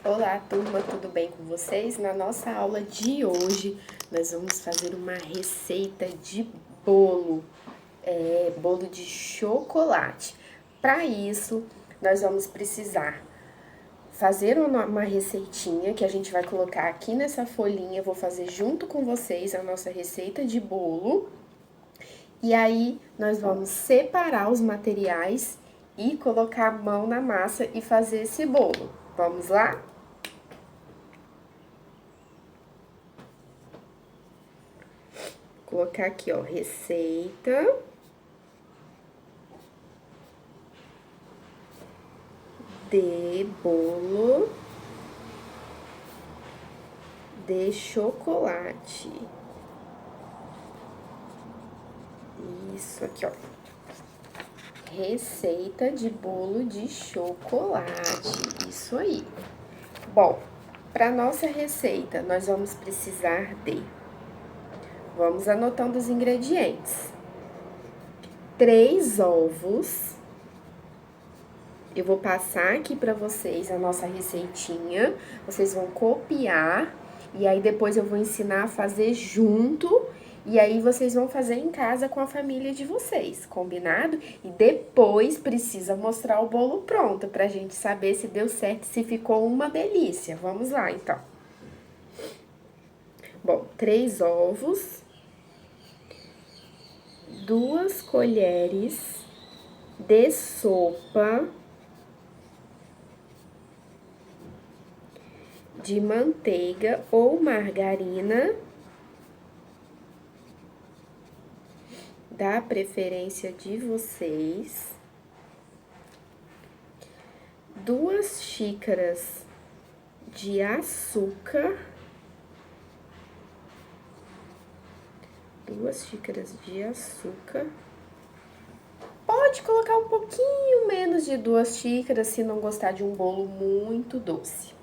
Olá, turma, tudo bem com vocês? Na nossa aula de hoje, nós vamos fazer uma receita de bolo, bolo de chocolate. Para isso, nós vamos precisar fazer uma receitinha que a gente vai colocar aqui nessa folhinha. Vou fazer junto com vocês a nossa receita de bolo. E aí, nós vamos separar os materiais e colocar a mão na massa e fazer esse bolo. Vamos lá? Colocar aqui, ó, receita de bolo de chocolate. Isso aqui, ó. Receita de bolo de chocolate. Isso aí. Bom, para nossa receita, nós vamos precisar de... Vamos anotando os ingredientes. 3 ovos. Eu vou passar aqui pra vocês a nossa receitinha, vocês vão copiar, e aí depois eu vou ensinar a fazer junto, e aí vocês vão fazer em casa com a família de vocês, combinado? E depois precisa mostrar o bolo pronto, pra gente saber se deu certo, se ficou uma delícia. Vamos lá, então. Bom, 3 ovos, 2 colheres de sopa de manteiga ou margarina, da preferência de vocês, 2 xícaras de açúcar, 2 xícaras de açúcar. Pode colocar um pouquinho menos de 2 xícaras se não gostar de um bolo muito doce.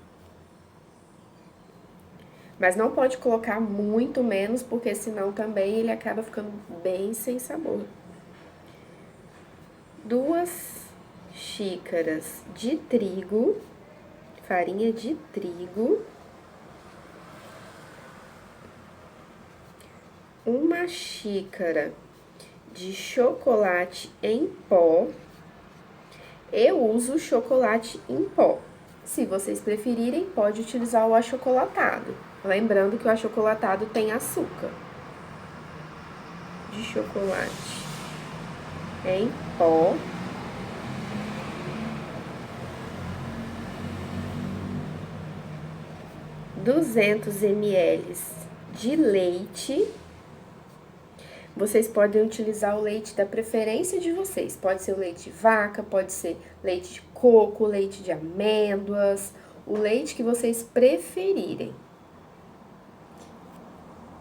Mas não pode colocar muito menos, porque senão também ele acaba ficando bem sem sabor. 2 xícaras de trigo, farinha de trigo. 1 xícara de chocolate em pó. Eu uso chocolate em pó. Se vocês preferirem, pode utilizar o achocolatado. Lembrando que o achocolatado tem açúcar. De chocolate em pó. ,200 ml de leite. Vocês podem utilizar o leite da preferência de vocês. Pode ser o leite de vaca, pode ser leite de coco, leite de amêndoas, o leite que vocês preferirem.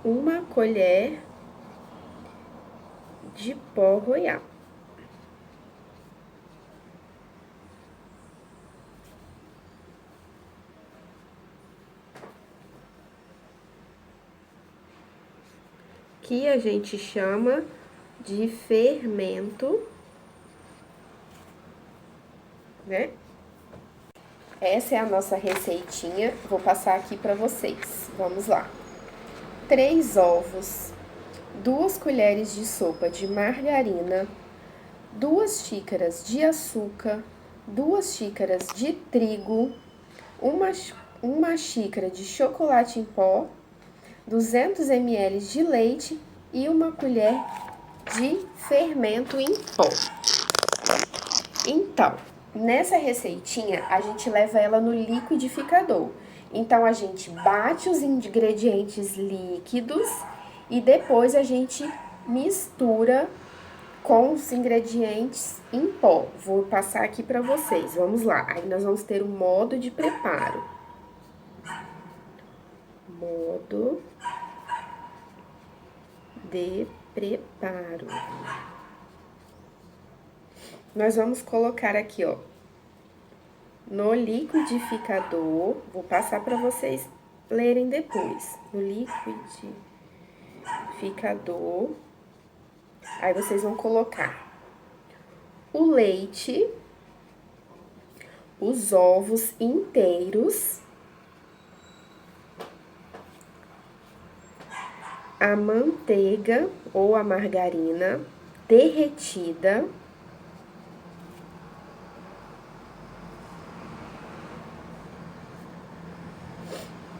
1 colher de pó royal. Que a gente chama de fermento, né? Essa é a nossa receitinha, vou passar aqui para vocês. Vamos lá. 3 ovos, 2 colheres de sopa de margarina, 2 xícaras de açúcar, 2 xícaras de trigo, 1 xícara de chocolate em pó, 200 ml de leite e 1 colher de fermento em pó. Então, nessa receitinha, a gente leva ela no liquidificador. Então, a gente bate os ingredientes líquidos e depois a gente mistura com os ingredientes em pó. Vou passar aqui pra vocês, vamos lá. Aí, nós vamos ter o modo de preparo. Modo de preparo. Nós vamos colocar aqui, ó, no liquidificador, vou passar para vocês lerem depois. No liquidificador, aí vocês vão colocar o leite, os ovos inteiros a manteiga ou a margarina derretida.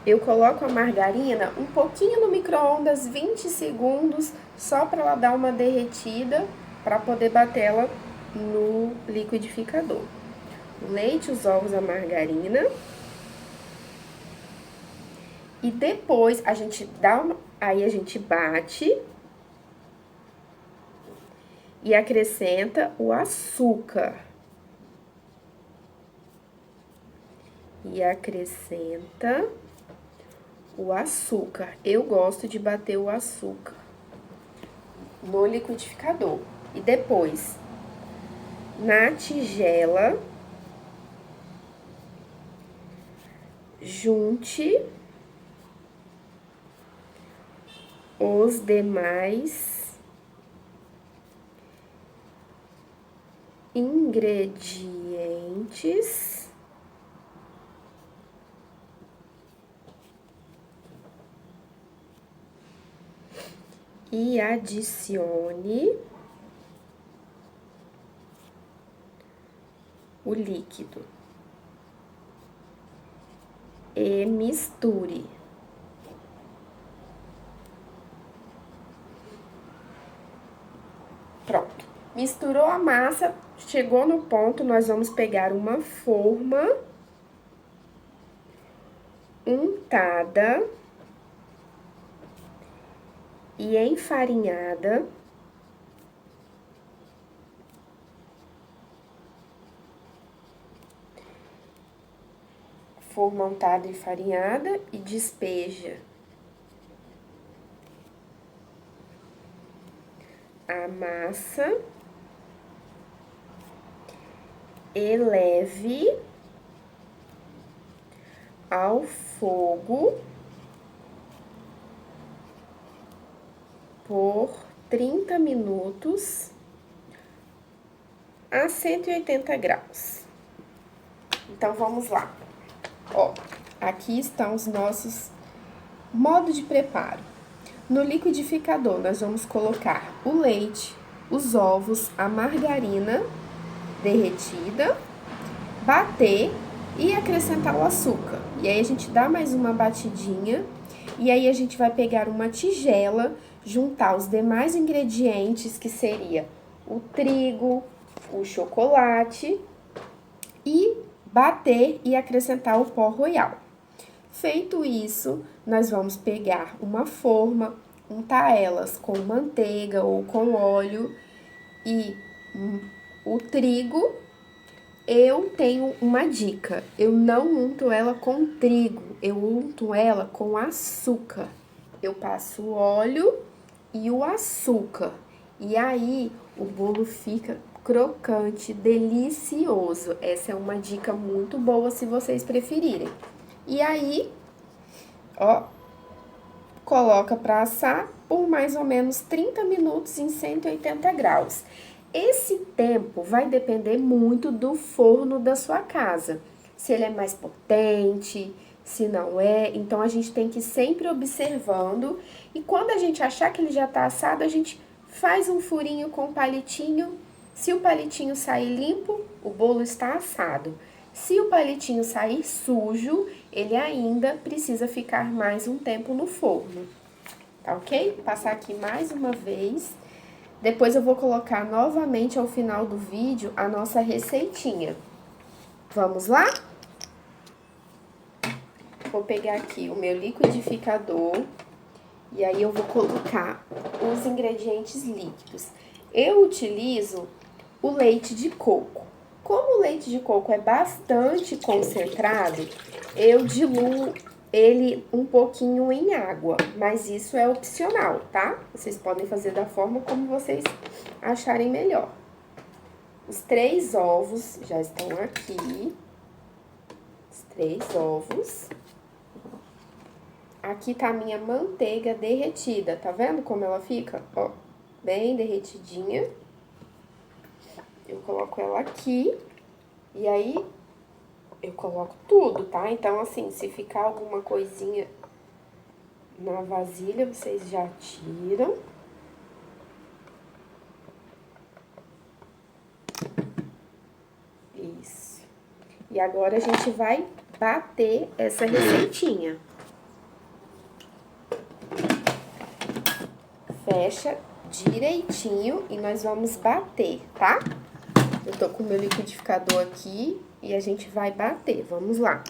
Eu coloco a margarina um pouquinho no micro-ondas, 20 segundos, só para ela dar uma derretida, para poder bater ela no liquidificador. O leite, os ovos, a margarina. E depois a gente aí a gente bate e acrescenta o açúcar. E acrescenta o açúcar. Eu gosto de bater o açúcar no liquidificador. E depois, na tigela, junte os demais ingredientes e adicione o líquido e misture. Pronto. Misturou a massa, chegou no ponto, nós vamos pegar uma forma untada e enfarinhada. Forma untada e enfarinhada e despeja a massa e leve ao fogo por 30 minutos a 180 graus. Então, vamos lá. Ó, aqui estão os nossos modos de preparo. No liquidificador, nós vamos colocar o leite, os ovos, a margarina derretida, bater e acrescentar o açúcar. E aí, a gente dá mais uma batidinha. E aí, a gente vai pegar uma tigela, juntar os demais ingredientes, que seria o trigo, o chocolate, e bater e acrescentar o pó royal. Feito isso, nós vamos pegar uma forma, untar elas com manteiga ou com óleo e o trigo. Eu tenho uma dica, eu não unto ela com trigo, eu unto ela com açúcar. Eu passo o óleo e o açúcar, e aí o bolo fica crocante, delicioso. Essa é uma dica muito boa se vocês preferirem. E aí, ó, coloca para assar por mais ou menos 30 minutos em 180 graus. Esse tempo vai depender muito do forno da sua casa. Se ele é mais potente, se não é. Então, a gente tem que ir sempre observando. E quando a gente achar que ele já tá assado, a gente faz um furinho com o palitinho. Se o palitinho sair limpo, o bolo está assado. Se o palitinho sair sujo, ele ainda precisa ficar mais um tempo no forno. Tá ok? Vou passar aqui mais uma vez. Depois eu vou colocar novamente ao final do vídeo a nossa receitinha. Vamos lá? Vou pegar aqui o meu liquidificador e aí eu vou colocar os ingredientes líquidos. Eu utilizo o leite de coco. Como o leite de coco é bastante concentrado, eu diluo ele um pouquinho em água, mas isso é opcional, tá? Vocês podem fazer da forma como vocês acharem melhor. Os 3 ovos já estão aqui. Os 3 ovos. Aqui tá a minha manteiga derretida, tá vendo como ela fica? Ó, bem derretidinha. Eu coloco ela aqui e aí eu coloco tudo, tá? Então, assim, se ficar alguma coisinha na vasilha, vocês já tiram. Isso. E agora a gente vai bater essa receitinha. Fecha direitinho e nós vamos bater, tá? Eu tô com o meu liquidificador aqui e a gente vai bater. Vamos lá.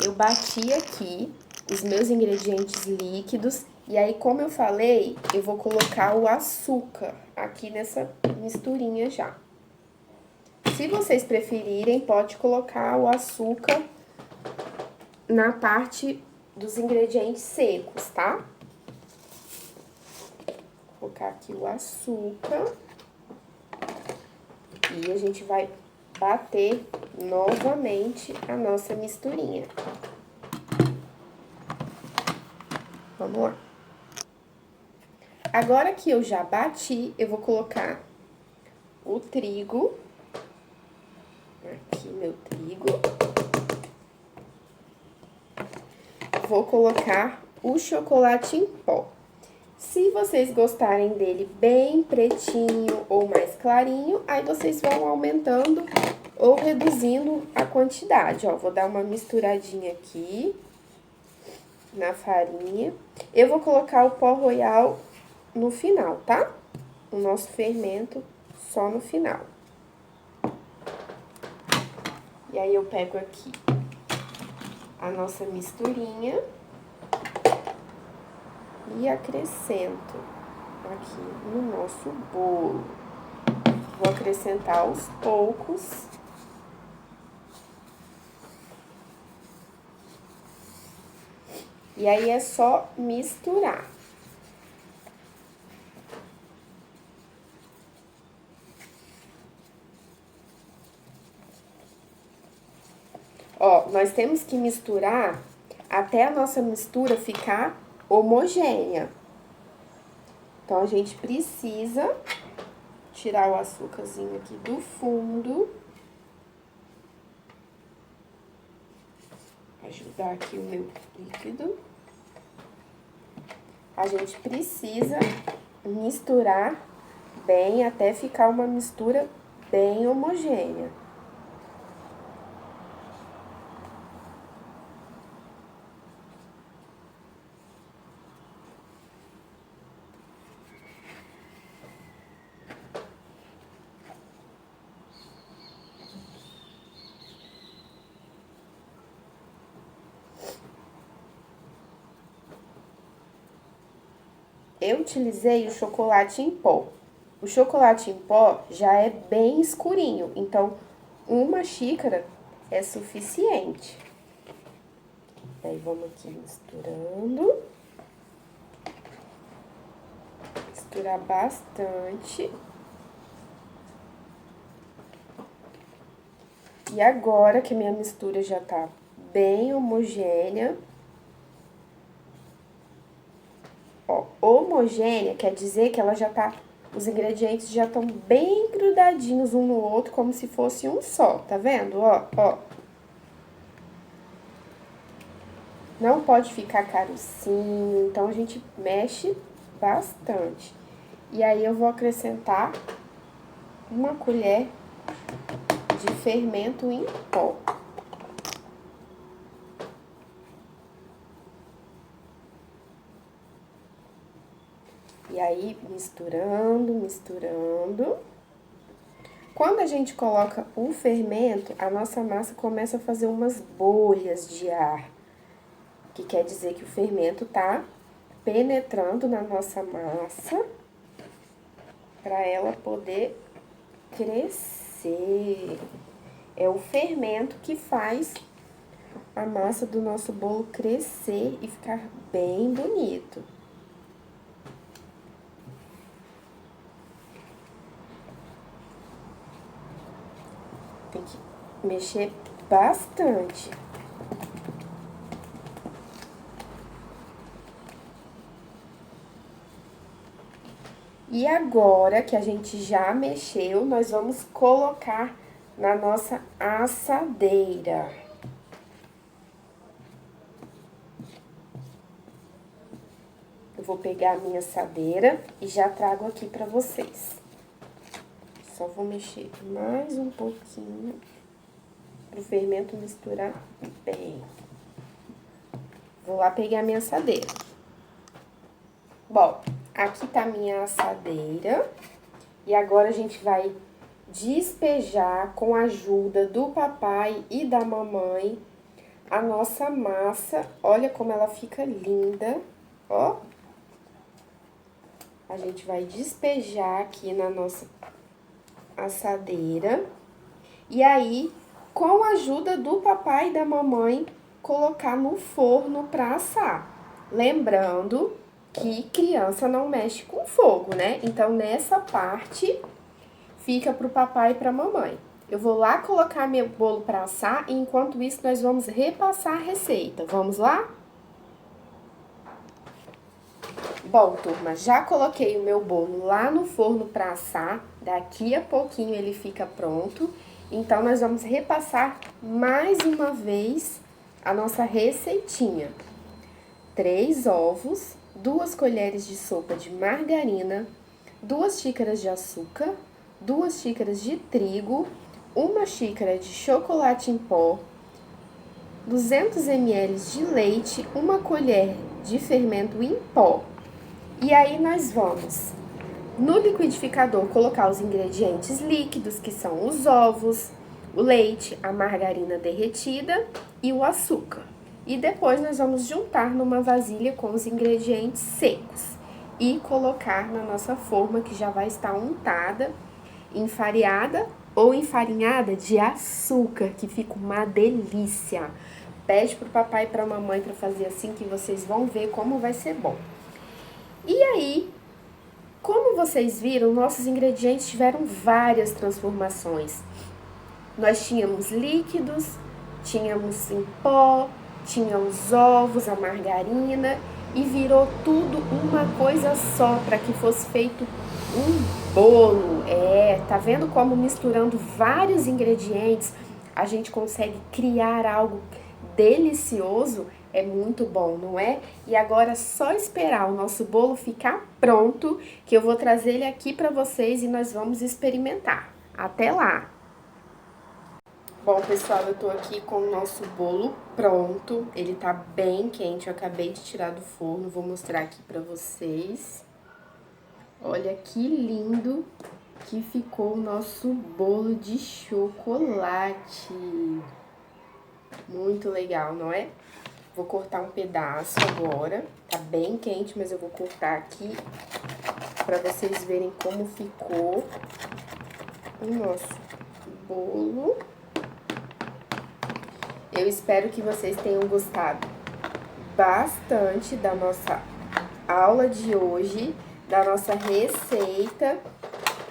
Eu bati aqui os meus ingredientes líquidos e aí, como eu falei, eu vou colocar o açúcar aqui nessa misturinha já. Se vocês preferirem, pode colocar o açúcar na parte dos ingredientes secos, tá? Vou colocar aqui o açúcar e a gente vai bater novamente a nossa misturinha. Vamos lá. Agora que eu já bati, eu vou colocar o trigo. Aqui, meu trigo. Vou colocar o chocolate em pó. Se vocês gostarem dele bem pretinho ou mais clarinho, aí vocês vão aumentando ou reduzindo a quantidade, ó. Vou dar uma misturadinha aqui na farinha. Eu vou colocar o pó royal no final, tá? O nosso fermento só no final. E aí, eu pego aqui a nossa misturinha e acrescento aqui no nosso bolo. Vou acrescentar aos poucos. E aí, é só misturar. Ó, nós temos que misturar até a nossa mistura ficar homogênea. Então, a gente precisa tirar o açúcarzinho aqui do fundo. Ajudar aqui o meu líquido. A gente precisa misturar bem até ficar uma mistura bem homogênea. Eu utilizei o chocolate em pó. O chocolate em pó já é bem escurinho, então uma xícara é suficiente. Aí, vamos aqui misturando. Misturar bastante. E agora que a minha mistura já tá bem homogênea. Ó, homogênea quer dizer que ela já tá, os ingredientes já estão bem grudadinhos um no outro, como se fosse um só, tá vendo? Ó, ó. Não pode ficar carocinho, então a gente mexe bastante. E aí, eu vou acrescentar uma colher de fermento em pó. E aí, misturando, misturando. Quando a gente coloca o fermento, a nossa massa começa a fazer umas bolhas de ar. Que quer dizer que o fermento tá penetrando na nossa massa para ela poder crescer. É o fermento que faz a massa do nosso bolo crescer e ficar bem bonito. Tem que mexer bastante. E agora que a gente já mexeu, nós vamos colocar na nossa assadeira. vou pegar a minha assadeira e já trago aqui pra vocês. Só vou mexer mais um pouquinho pro fermento misturar bem. Vou lá pegar a minha assadeira. Bom, aqui tá a minha assadeira. E agora a gente vai despejar com a ajuda do papai e da mamãe a nossa massa. Olha como ela fica linda, ó. A gente vai despejar aqui na nossa assadeira. E aí, com a ajuda do papai e da mamãe, colocar no forno pra assar. Lembrando que criança não mexe com fogo, né? Então, nessa parte, fica pro papai e pra mamãe. Eu vou lá colocar meu bolo pra assar e, enquanto isso, nós vamos repassar a receita. Vamos lá? Bom, turma, já coloquei o meu bolo lá no forno pra assar. Daqui a pouquinho ele fica pronto. Então, nós vamos repassar mais uma vez a nossa receitinha. 3 ovos, 2 colheres de sopa de margarina, 2 xícaras de açúcar, 2 xícaras de trigo, 1 xícara de chocolate em pó, 200 ml de leite, 1 colher de fermento em pó. E aí, nós vamos, no liquidificador, colocar os ingredientes líquidos, que são os ovos, o leite, a margarina derretida e o açúcar. E depois, nós vamos juntar numa vasilha com os ingredientes secos e colocar na nossa forma, que já vai estar untada, enfareada ou enfarinhada de açúcar, que fica uma delícia. Pede pro papai e pra mamãe pra fazer assim, que vocês vão ver como vai ser bom. E aí, como vocês viram, nossos ingredientes tiveram várias transformações. Nós tínhamos líquidos, tínhamos em pó, tínhamos ovos, a margarina, e virou tudo uma coisa só, para que fosse feito um bolo. Tá vendo como misturando vários ingredientes a gente consegue criar algo delicioso? É muito bom, não é? E agora é só esperar o nosso bolo ficar pronto, que eu vou trazer ele aqui para vocês e nós vamos experimentar. Até lá! Bom, pessoal, eu tô aqui com o nosso bolo pronto. Ele tá bem quente, eu acabei de tirar do forno, vou mostrar aqui pra vocês. Olha que lindo que ficou o nosso bolo de chocolate. Muito legal, não é? Vou cortar um pedaço agora. Tá bem quente, mas eu vou cortar aqui pra vocês verem como ficou o nosso bolo. Eu espero que vocês tenham gostado bastante da nossa aula de hoje, da nossa receita.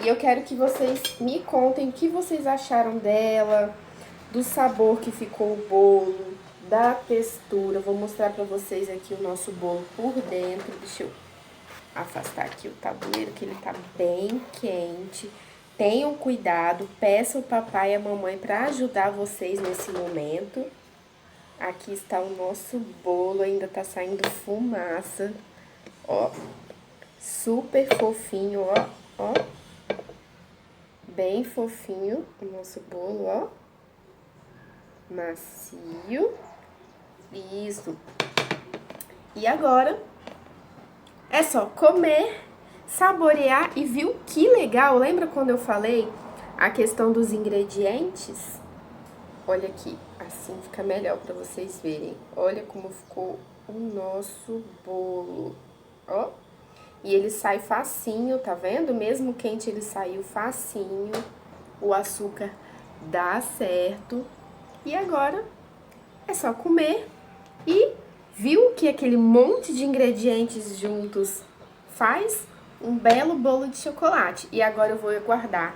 E eu quero que vocês me contem o que vocês acharam dela, do sabor que ficou o bolo, da textura. Vou mostrar pra vocês aqui o nosso bolo por dentro. Deixa eu afastar aqui o tabuleiro, que ele tá bem quente. Tenham cuidado, peçam o papai e a mamãe para ajudar vocês nesse momento. Aqui está o nosso bolo, ainda tá saindo fumaça. Ó, super fofinho, ó. Bem fofinho o nosso bolo, ó. Macio. Isso. E agora é só comer, saborear. E viu que legal? Lembra quando eu falei a questão dos ingredientes? Olha aqui, assim fica melhor pra vocês verem. Olha como ficou o nosso bolo, ó. E ele sai facinho, tá vendo? Mesmo quente ele saiu facinho. O açúcar dá certo. E agora é só comer. E viu que aquele monte de ingredientes juntos faz um belo bolo de chocolate. E agora eu vou guardar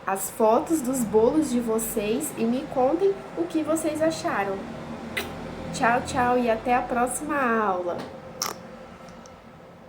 as fotos dos bolos de vocês e me contem o que vocês acharam. Tchau, tchau e até a próxima aula!